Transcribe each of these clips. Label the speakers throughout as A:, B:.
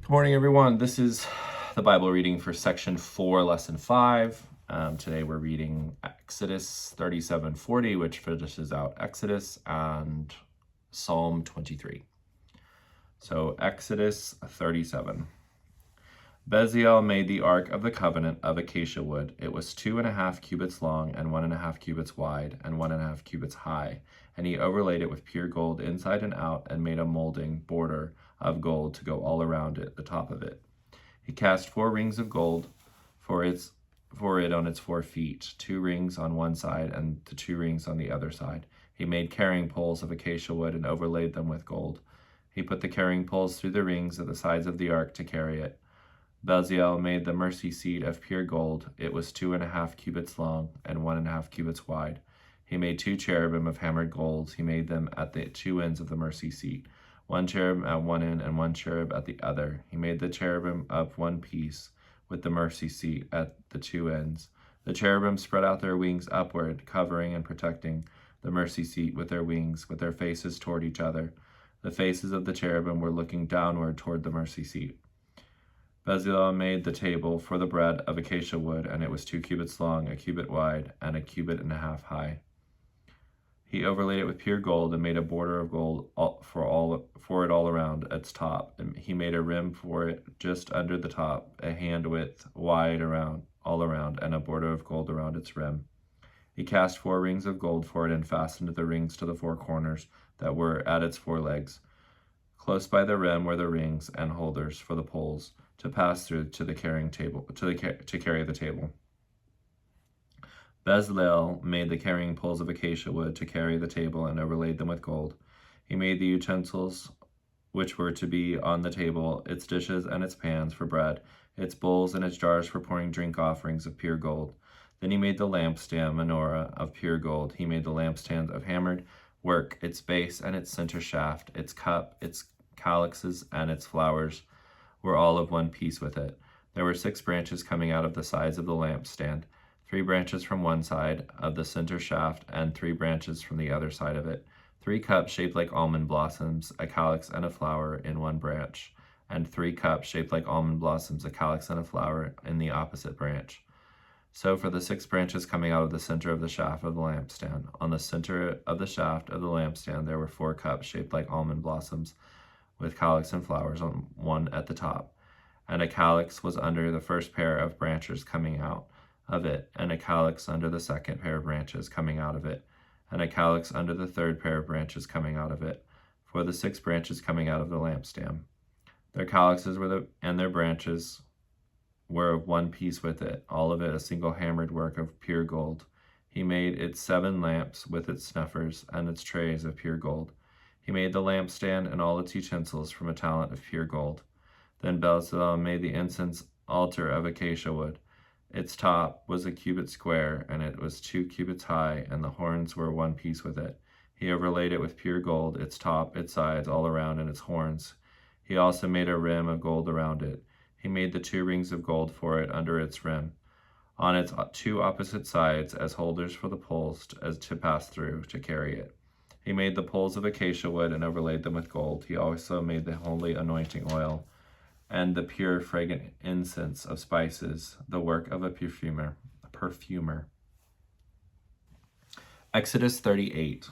A: Good morning, everyone. This is the Bible reading for section 4, lesson 5. Today we're reading Exodus 37:40, which finishes out Exodus, and Psalm 23. So Exodus 37. Bezalel made the ark of the covenant of acacia wood. It was 2.5 cubits long and 1.5 cubits wide and 1.5 cubits high. And he overlaid it with pure gold inside and out and made a molding border of gold to go all around it, the top of it. He cast 4 rings of gold for it on its 4 feet, 2 rings on one side and the 2 rings on the other side. He made carrying poles of acacia wood and overlaid them with gold. He put the carrying poles through the rings at the sides of the ark to carry it. Bezalel made the mercy seat of pure gold. It was 2.5 cubits long and 1.5 cubits wide. He made 2 cherubim of hammered gold. He made them at the 2 ends of the mercy seat, 1 cherub at one end and 1 cherub at the other. He made the cherubim of one piece with the mercy seat at the 2 ends. The cherubim spread out their wings upward, covering and protecting the mercy seat with their wings, with their faces toward each other. The faces of the cherubim were looking downward toward the mercy seat. Bezalel made the table for the bread of acacia wood, and it was 2 cubits long, 1 cubit wide, and 1.5 cubits high. He overlaid it with pure gold and made a border of gold for it all around its top. And he made a rim for it just under the top, a hand width wide all around, and a border of gold around its rim. He cast 4 rings of gold for it and fastened the rings to the 4 corners that were at its 4 legs. Close by the rim were the rings and holders for the poles to pass through to the carrying table to carry the table. Bezalel made the carrying poles of acacia wood to carry the table and overlaid them with gold. He made the utensils which were to be on the table, its dishes and its pans for bread, its bowls and its jars for pouring drink offerings of pure gold. Then he made the lampstand menorah of pure gold. He made the lampstand of hammered work, its base and its center shaft, its cup, its calyxes, and its flowers were all of one piece with it. There were 6 branches coming out of the sides of the lampstand, 3 branches from one side of the center shaft and 3 branches from the other side of it, 3 cups shaped like almond blossoms, a calyx and a flower in one branch, and 3 cups shaped like almond blossoms, a calyx and a flower in the opposite branch. So for the 6 branches coming out of the center of the shaft of the lampstand, on the center of the shaft of the lampstand there were 4 cups shaped like almond blossoms, with calyx and flowers on one at the top. And a calyx was under the first pair of branches coming out of it, and a calyx under the second pair of branches coming out of it, and a calyx under the third pair of branches coming out of it, for the 6 branches coming out of the lampstand. Their calyxes and their branches were of one piece with it, all of it a single hammered work of pure gold. He made its 7 lamps with its snuffers and its trays of pure gold. He made the lampstand and all its utensils from a talent of pure gold. Then Bezalel made the incense altar of acacia wood. Its top was 1 cubit square, and it was 2 cubits high, and the horns were one piece with it. He overlaid it with pure gold, its top, its sides, all around, and its horns. He also made a rim of gold around it. He made the 2 rings of gold for it under its rim, on its 2 opposite sides as holders for the poles as to pass through to carry it. He made the poles of acacia wood and overlaid them with gold. He also made the holy anointing oil and the pure fragrant incense of spices, the work of a perfumer. Exodus 38.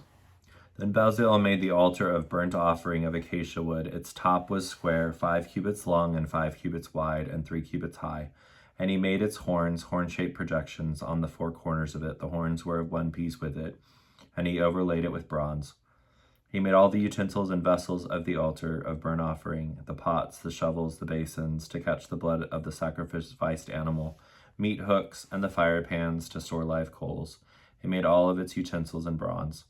A: Then Bezalel made the altar of burnt offering of acacia wood. Its top was square, 5 cubits long and 5 cubits wide and 3 cubits high. And he made its horns, horn-shaped projections, on the 4 corners of it. The horns were of one piece with it, and he overlaid it with bronze. He made all the utensils and vessels of the altar of burnt offering, the pots, the shovels, the basins, to catch the blood of the sacrificed animal, meat hooks, and the fire pans to store live coals. He made all of its utensils of bronze.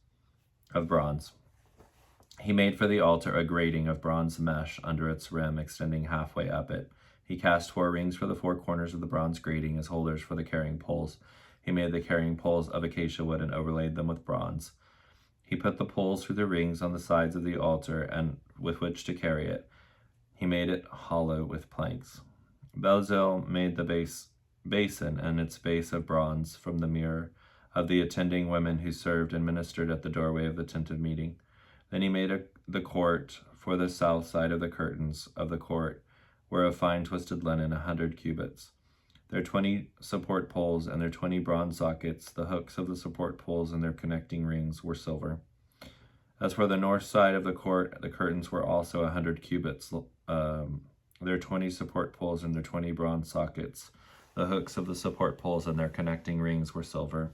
A: He made for the altar a grating of bronze mesh under its rim, extending halfway up it. He cast 4 rings for the 4 corners of the bronze grating as holders for the carrying poles. He made the carrying poles of acacia wood and overlaid them with bronze. He put the poles through the rings on the sides of the altar and with which to carry it. He made it hollow with planks. Bezalel made the basin and its base of bronze from the mirror of the attending women who served and ministered at the doorway of the tent of meeting. Then he made the court for the south side of the curtains of the court, were of fine twisted linen, 100 cubits. Their 20 support poles and their 20 bronze sockets, the hooks of the support poles and their connecting rings, were silver. As for the north side of the court, the curtains were also 100 cubits. Their 20 support poles and their 20 bronze sockets, the hooks of the support poles and their connecting rings, were silver.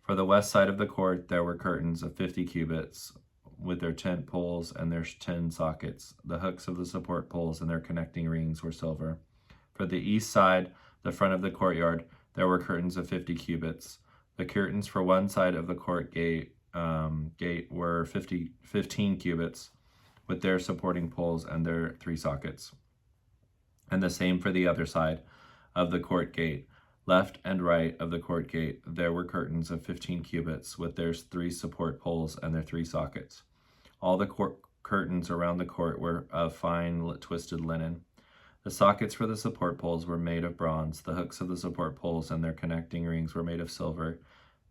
A: For the west side of the court, there were curtains of 50 cubits, with their 10 poles and their 10 sockets. The hooks of the support poles and their connecting rings were silver. For the east side, the front of the courtyard, there were curtains of 50 cubits. The curtains for one side of the court gate were 15 cubits, with their supporting poles and their 3 sockets. And the same for the other side of the court gate. Left and right of the court gate, there were curtains of 15 cubits, with their 3 support poles and their 3 sockets. All the curtains around the court were of fine twisted linen. The sockets for the support poles were made of bronze. The hooks of the support poles and their connecting rings were made of silver,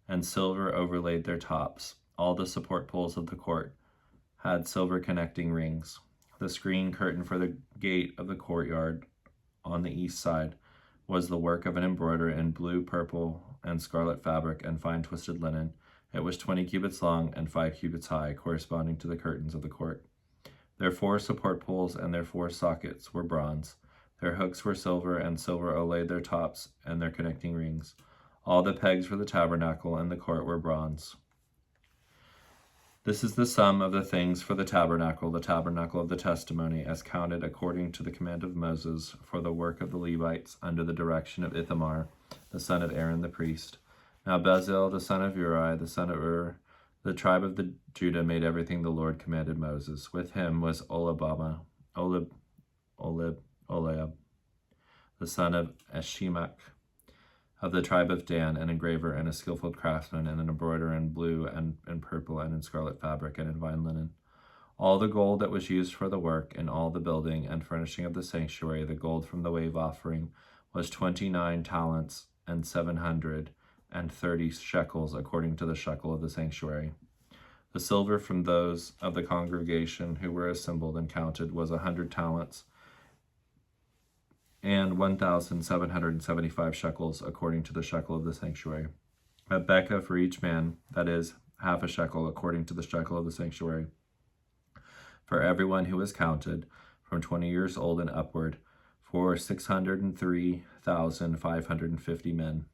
A: and silver overlaid their tops. All the support poles of the court had silver connecting rings. The screen curtain for the gate of the courtyard on the east side was the work of an embroiderer in blue, purple, and scarlet fabric and fine twisted linen. It was 20 cubits long and 5 cubits high, corresponding to the curtains of the court. Their 4 support poles and their 4 sockets were bronze. Their hooks were silver, and silver overlaid their tops and their connecting rings. All the pegs for the tabernacle and the court were bronze. This is the sum of the things for the tabernacle of the testimony, as counted according to the command of Moses, for the work of the Levites, under the direction of Ithamar, the son of Aaron the priest. Now Bezalel, the son of Uri, the son of Ur, the tribe of the Judah, made everything the Lord commanded Moses. With him was Oliab, the son of Eshimach, of the tribe of Dan, an engraver and a skillful craftsman, and an embroiderer in blue and in purple and in scarlet fabric and in fine linen. All the gold that was used for the work in all the building and furnishing of the sanctuary, the gold from the wave offering, was 29 talents and 730 shekels, according to the shekel of the sanctuary. The silver from those of the congregation who were assembled and counted was 100 talents and 1,775 shekels, according to the shekel of the sanctuary. A bekah for each man, that is, half a shekel, according to the shekel of the sanctuary. For everyone who was counted, from 20 years old and upward, for 603,550 men.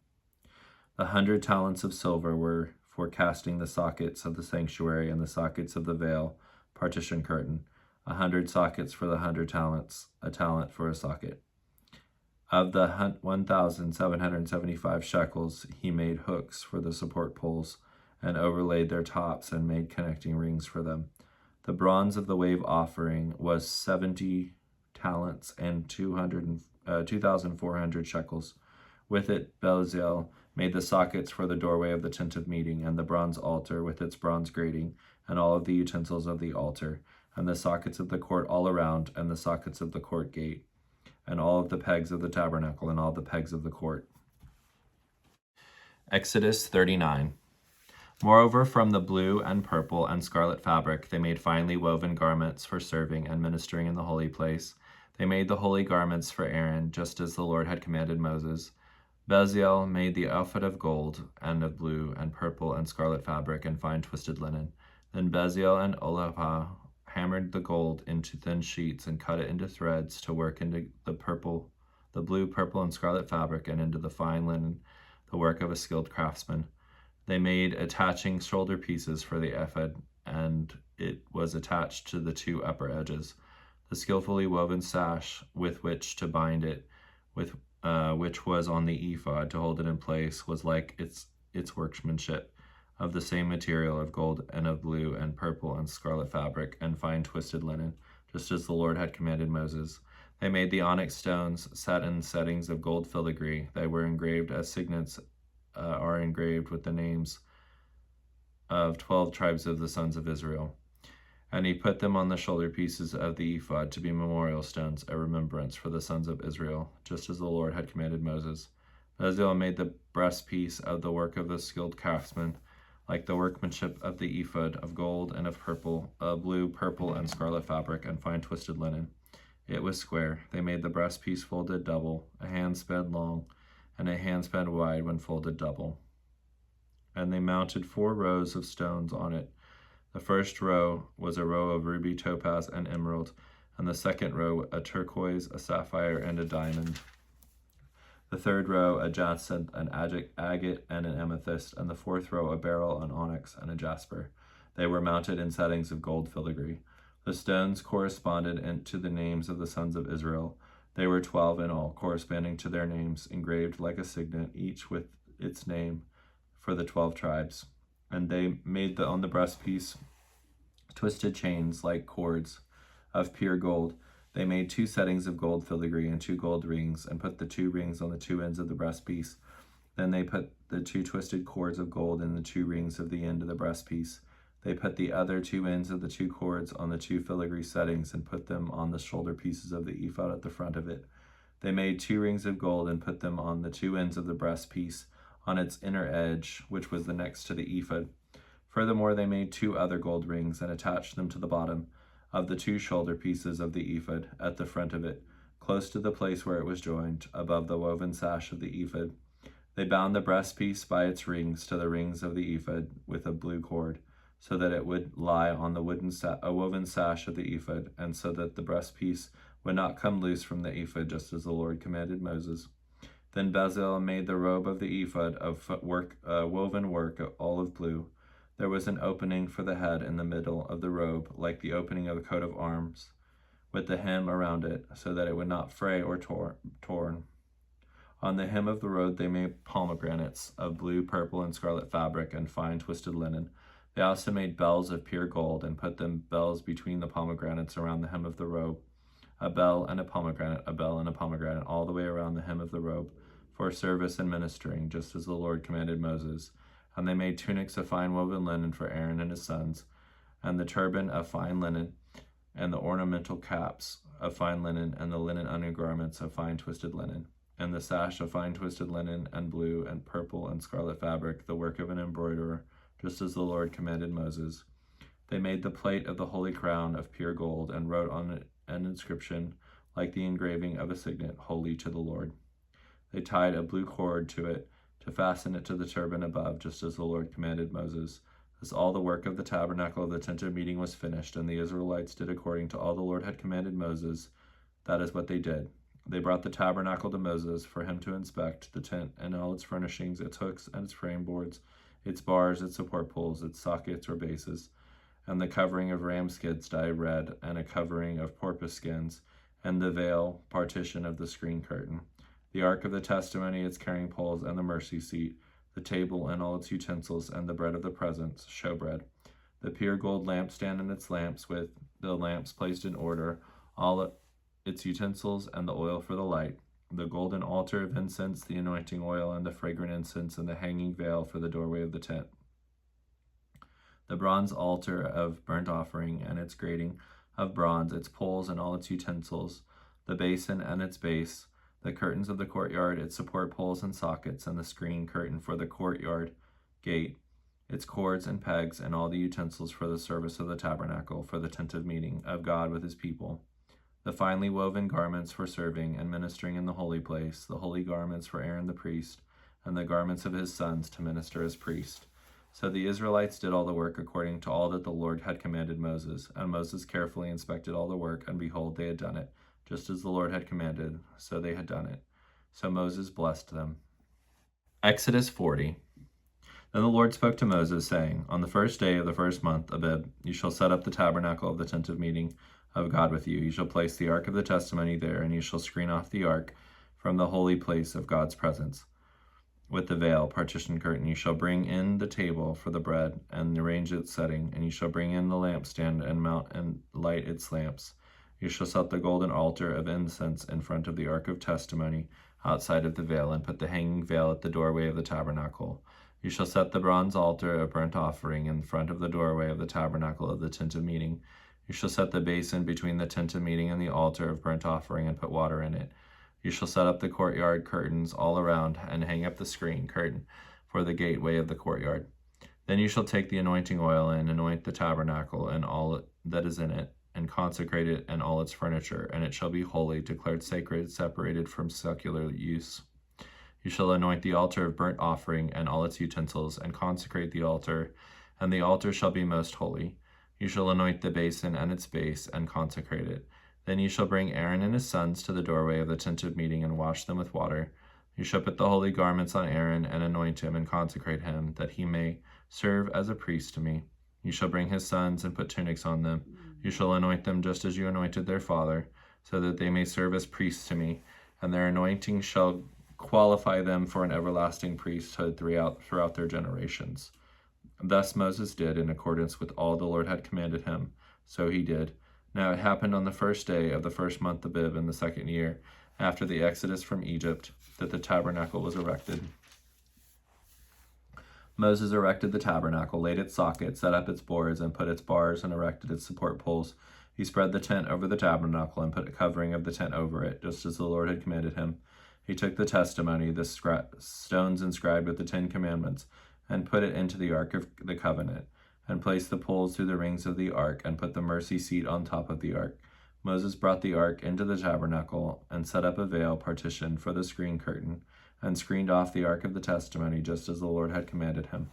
A: The 100 talents of silver were for casting the sockets of the sanctuary and the sockets of the veil, partition curtain, 100 sockets for the 100 talents, a talent for a socket. Of the 1,775 shekels, he made hooks for the support poles and overlaid their tops and made connecting rings for them. The bronze of the wave offering was 70 talents and 2,400 shekels. With it, Bezalel made the sockets for the doorway of the tent of meeting, and the bronze altar with its bronze grating, and all of the utensils of the altar, and the sockets of the court all around, and the sockets of the court gate, and all of the pegs of the tabernacle, and all the pegs of the court. Exodus 39. Moreover, from the blue and purple and scarlet fabric, they made finely woven garments for serving and ministering in the holy place. They made the holy garments for Aaron, just as the Lord had commanded Moses. Bezalel made the ephod of gold and of blue and purple and scarlet fabric and fine twisted linen. Then Bezalel and Oliab hammered the gold into thin sheets and cut it into threads to work into the blue, purple, and scarlet fabric, and into the fine linen, the work of a skilled craftsman. They made attaching shoulder pieces for the ephod, and it was attached to the 2 upper edges. The skillfully woven sash with which to bind it, which was on the ephod to hold it in place, was like its workmanship, of the same material of gold and of blue and purple and scarlet fabric and fine twisted linen, just as the Lord had commanded Moses. They made the onyx stones set in settings of gold filigree. They were engraved as signets are engraved with the names of 12 tribes of the sons of Israel. And he put them on the shoulder pieces of the ephod to be memorial stones, a remembrance for the sons of Israel, just as the Lord had commanded Moses. Bezalel made the breastpiece of the work of the skilled craftsman, like the workmanship of the ephod, of gold and of purple, blue, purple, and scarlet fabric, and fine twisted linen. It was square. They made the breastpiece folded double, a handspan long, and a handspan wide when folded double. And they mounted 4 rows of stones on it. The first row was a row of ruby, topaz, and emerald, and the second row a turquoise, a sapphire, and a diamond. The third row a jacinth, an agate, and an amethyst, and the fourth row a beryl, an onyx, and a jasper. They were mounted in settings of gold filigree. The stones corresponded to the names of the sons of Israel. They were 12 in all, corresponding to their names, engraved like a signet, each with its name for the 12 tribes. And they made on the breastpiece twisted chains like cords of pure gold. They made 2 settings of gold filigree and 2 gold rings, and put the 2 rings on the 2 ends of the breastpiece. Then they put the 2 twisted cords of gold in the 2 rings of the end of the breastpiece. They put the other 2 ends of the 2 cords on the 2 filigree settings and put them on the shoulder pieces of the ephod at the front of it. They made 2 rings of gold and put them on the 2 ends of the breastpiece on its inner edge, which was the next to the ephod. Furthermore, they made 2 other gold rings and attached them to the bottom of the 2 shoulder pieces of the ephod at the front of it, close to the place where it was joined, above the woven sash of the ephod. They bound the breastpiece by its rings to the rings of the ephod with a blue cord, so that it would lie on the woven sash of the ephod, and so that the breastpiece would not come loose from the ephod, just as the Lord commanded Moses. Then Bezalel made the robe of the ephod of woven work of olive blue. There was an opening for the head in the middle of the robe, like the opening of a coat of arms, with the hem around it, so that it would not fray or torn. On the hem of the robe they made pomegranates of blue, purple, and scarlet fabric and fine twisted linen. They also made bells of pure gold, and put them bells between the pomegranates around the hem of the robe, a bell and a pomegranate, all the way around the hem of the robe, for service and ministering, just as the Lord commanded Moses. And they made tunics of fine woven linen for Aaron and his sons, and the turban of fine linen, and the ornamental caps of fine linen, and the linen undergarments of fine twisted linen, and the sash of fine twisted linen, and blue, and purple, and scarlet fabric, the work of an embroiderer, just as the Lord commanded Moses. They made the plate of the holy crown of pure gold, and wrote on it an inscription like the engraving of a signet, holy to the Lord. They tied a blue cord to it to fasten it to the turban above, just as the Lord commanded Moses. As all the work of the tabernacle of the tent of meeting was finished, and the Israelites did according to all the Lord had commanded Moses, that is what they did. They brought the tabernacle to Moses for him to inspect, the tent and all its furnishings, its hooks and its frame boards, its bars, its support poles, its sockets or bases, and the covering of ram skins dyed red, and a covering of porpoise skins, and the veil partition of the screen curtain, the ark of the testimony, its carrying poles, and the mercy seat, the table and all its utensils, and the bread of the presence, showbread, the pure gold lampstand and its lamps, with the lamps placed in order, all its utensils, and the oil for the light, the golden altar of incense, the anointing oil, and the fragrant incense, and the hanging veil for the doorway of the tent, the bronze altar of burnt offering and its grating of bronze, its poles and all its utensils, the basin and its base, the curtains of the courtyard, its support poles and sockets, and the screen curtain for the courtyard gate, its cords and pegs, and all the utensils for the service of the tabernacle, for the tent of meeting of God with his people, the finely woven garments for serving and ministering in the holy place, the holy garments for Aaron the priest, and the garments of his sons to minister as priest. So the Israelites did all the work according to all that the Lord had commanded Moses. And Moses carefully inspected all the work, and behold, they had done it, just as the Lord had commanded, so they had done it. So Moses blessed them. Exodus 40. Then the Lord spoke to Moses, saying, On the first day of the first month, Abib, you shall set up the tabernacle of the tent of meeting of God with you. You shall place the ark of the testimony there, and you shall screen off the ark from the holy place of God's presence. With the veil, partition curtain, you shall bring in the table for the bread, and arrange its setting, and you shall bring in the lampstand, and mount and light its lamps. You shall set the golden altar of incense in front of the ark of testimony, outside of the veil, and put the hanging veil at the doorway of the tabernacle. You shall set the bronze altar of burnt offering in front of the doorway of the tabernacle of the tent of meeting. You shall set the basin between the tent of meeting and the altar of burnt offering, and put water in it. You shall set up the courtyard curtains all around, and hang up the screen curtain for the gateway of the courtyard. Then you shall take the anointing oil and anoint the tabernacle and all that is in it, and consecrate it and all its furniture, and it shall be holy, declared sacred, separated from secular use. You shall anoint the altar of burnt offering and all its utensils, and consecrate the altar, and the altar shall be most holy. You shall anoint the basin and its base, and consecrate it. Then you shall bring Aaron and his sons to the doorway of the tent of meeting, and wash them with water. You shall put the holy garments on Aaron, and anoint him, and consecrate him, that he may serve as a priest to me. You shall bring his sons, and put tunics on them. You shall anoint them just as you anointed their father, so that they may serve as priests to me, and their anointing shall qualify them for an everlasting priesthood throughout their generations. Thus Moses did in accordance with all the Lord had commanded him. So he did. Now it happened on the first day of the first month Abib in the second year, after the exodus from Egypt, that the tabernacle was erected. Moses erected the tabernacle, laid its sockets, set up its boards, and put its bars, and erected its support poles. He spread the tent over the tabernacle, and put a covering of the tent over it, just as the Lord had commanded him. He took the testimony, the stones inscribed with the 10 Commandments, and put it into the ark of the covenant, and placed the poles through the rings of the ark, and put the mercy seat on top of the ark. Moses brought the ark into the tabernacle, and set up a veil partition for the screen curtain, and screened off the ark of the testimony, just as the Lord had commanded him.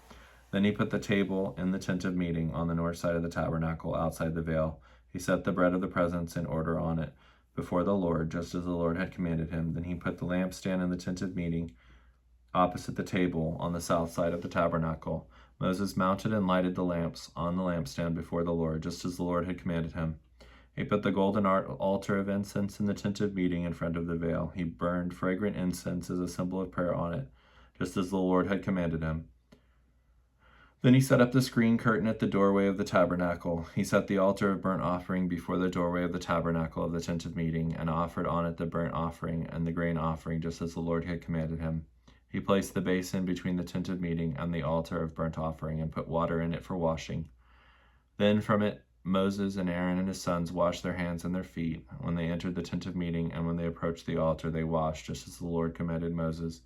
A: Then he put the table in the tent of meeting on the north side of the tabernacle, outside the veil. He set the bread of the presence in order on it, before the Lord, just as the Lord had commanded him. Then he put the lampstand in the tent of meeting, opposite the table, on the south side of the tabernacle. Moses mounted and lighted the lamps on the lampstand before the Lord, just as the Lord had commanded him. He put the golden altar of incense in the tent of meeting in front of the veil. He burned fragrant incense as a symbol of prayer on it, just as the Lord had commanded him. Then he set up the screen curtain at the doorway of the tabernacle. He set the altar of burnt offering before the doorway of the tabernacle of the tent of meeting, and offered on it the burnt offering and the grain offering, just as the Lord had commanded him. He placed the basin between the tent of meeting and the altar of burnt offering, and put water in it for washing. Then from it Moses and Aaron and his sons washed their hands and their feet. When they entered the tent of meeting and when they approached the altar, they washed, just as the Lord commanded Moses.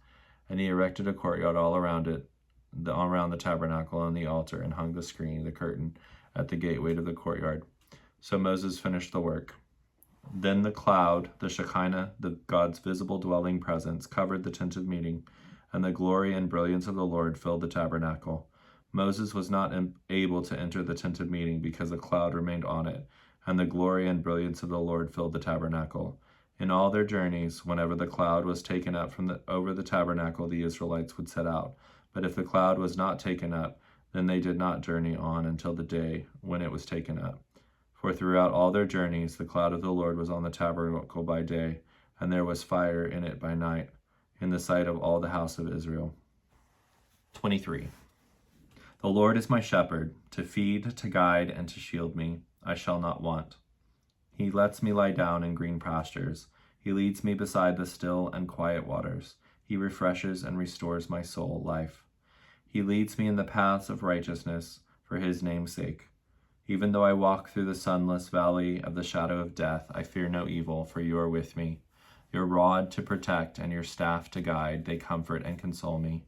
A: And he erected a courtyard all around it, around the tabernacle and the altar, and hung the screen, the curtain, at the gateway to the courtyard. So Moses finished the work. Then the cloud, the Shekinah, God's visible dwelling presence, covered the tent of meeting, and the glory and brilliance of the Lord filled the tabernacle. Moses was not able to enter the tent of meeting because the cloud remained on it, and the glory and brilliance of the Lord filled the tabernacle. In all their journeys, whenever the cloud was taken up over the tabernacle, the Israelites would set out. But if the cloud was not taken up, then they did not journey on until the day when it was taken up. For throughout all their journeys, the cloud of the Lord was on the tabernacle by day, and there was fire in it by night, in the sight of all the house of Israel. 23. The Lord is my shepherd, to feed, to guide, and to shield me. I shall not want. He lets me lie down in green pastures. He leads me beside the still and quiet waters. He refreshes and restores my soul life. He leads me in the paths of righteousness for his name's sake. Even though I walk through the sunless valley of the shadow of death, I fear no evil, for you are with me. Your rod to protect and your staff to guide, they comfort and console me.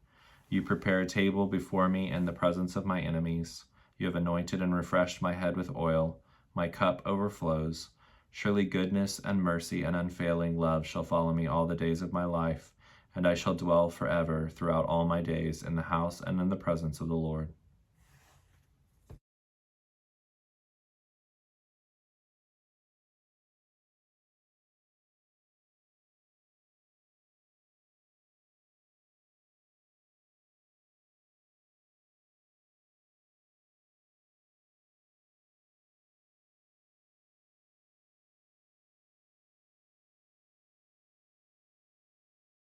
A: You prepare a table before me in the presence of my enemies. You have anointed and refreshed my head with oil. My cup overflows. Surely goodness and mercy and unfailing love shall follow me all the days of my life, and I shall dwell forever throughout all my days in the house and in the presence of the Lord.